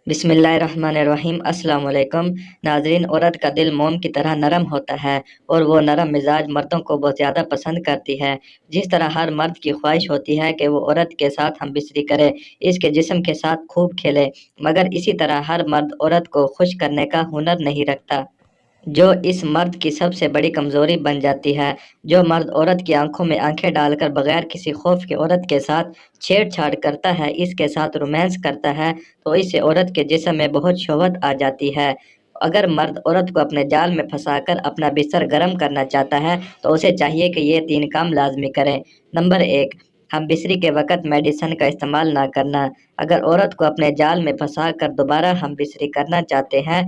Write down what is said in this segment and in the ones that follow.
بسم اللہ الرحمن الرحیم۔ السلام علیکم ناظرین۔ عورت کا دل موم کی طرح نرم ہوتا ہے اور وہ نرم مزاج مردوں کو بہت زیادہ پسند کرتی ہے۔ جس طرح ہر مرد کی خواہش ہوتی ہے کہ وہ عورت کے ساتھ ہم بستری کرے، اس کے جسم کے ساتھ خوب کھیلے، مگر اسی طرح ہر مرد عورت کو خوش کرنے کا ہنر نہیں رکھتا، جو اس مرد کی سب سے بڑی کمزوری بن جاتی ہے۔ جو مرد عورت کی آنکھوں میں آنکھیں ڈال کر بغیر کسی خوف کے عورت کے ساتھ چھیڑ چھاڑ کرتا ہے، اس کے ساتھ رومانس کرتا ہے، تو اس سے عورت کے جسم میں بہت شہوت آ جاتی ہے۔ اگر مرد عورت کو اپنے جال میں پھنسا کر اپنا بستر گرم کرنا چاہتا ہے تو اسے چاہیے کہ یہ 3 کام لازمی کرے۔ نمبر 1، ہم بستری کے وقت میڈیسن کا استعمال نہ کرنا۔ اگر عورت کو اپنے جال میں پھنسا کر دوبارہ ہم بستری کرنا چاہتے ہیں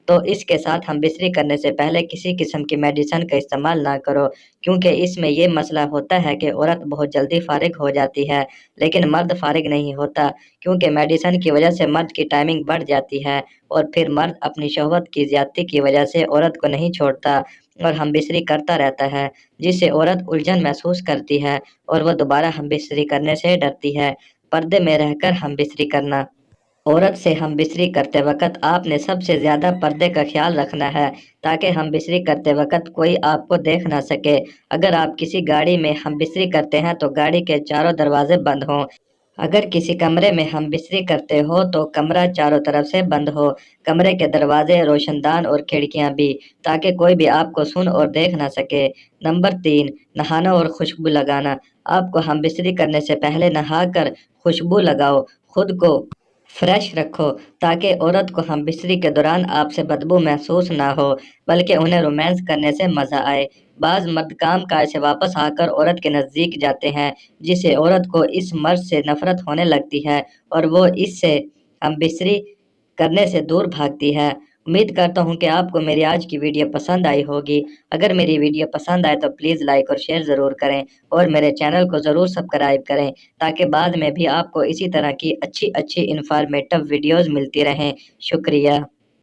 تو اس کے ساتھ ہم بستری کرنے سے پہلے کسی قسم کی میڈیسن کا استعمال نہ کرو، کیونکہ اس میں یہ مسئلہ ہوتا ہے کہ عورت بہت جلدی فارغ ہو جاتی ہے لیکن مرد فارغ نہیں ہوتا، کیونکہ میڈیسن کی وجہ سے مرد کی ٹائمنگ بڑھ جاتی ہے اور پھر مرد اپنی شہوت کی زیادتی کی وجہ سے عورت کو نہیں چھوڑتا اور ہم بستری کرتا رہتا ہے، جس سے عورت الجھن محسوس کرتی ہے اور وہ دوبارہ ہم بستری کرنے سے ڈرتی ہے۔ پردے میں رہ کر ہم بستری کرنا۔ عورت سے ہم بستری کرتے وقت آپ نے سب سے زیادہ پردے کا خیال رکھنا ہے تاکہ ہم بستری کرتے وقت کوئی آپ کو دیکھ نہ سکے۔ اگر آپ کسی گاڑی میں ہم بستری کرتے ہیں تو گاڑی کے چاروں دروازے بند ہوں۔ اگر کسی کمرے میں ہم بستری کرتے ہو تو کمرہ چاروں طرف سے بند ہو، کمرے کے دروازے روشن دان اور کھڑکیاں بھی، تاکہ کوئی بھی آپ کو سن اور دیکھ نہ سکے۔ نمبر 3، نہانا اور خوشبو لگانا۔ آپ کو ہم بستری کرنے سے پہلے نہا کر خوشبو لگاؤ، خود کو فریش رکھو تاکہ عورت کو ہم بستری کے دوران آپ سے بدبو محسوس نہ ہو بلکہ انہیں رومانس کرنے سے مزہ آئے۔ بعض مرد کام کاج سے واپس آ کر عورت کے نزدیک جاتے ہیں، جس سے عورت کو اس مرد سے نفرت ہونے لگتی ہے اور وہ اس سے ہم بستری کرنے سے دور بھاگتی ہے۔ امید کرتا ہوں کہ آپ کو میری آج کی ویڈیو پسند آئی ہوگی۔ اگر میری ویڈیو پسند آئے تو پلیز لائک اور شیئر ضرور کریں اور میرے چینل کو ضرور سبسکرائب کریں تاکہ بعد میں بھی آپ کو اسی طرح کی اچھی انفارمیٹو ویڈیوز ملتی رہیں۔ شکریہ۔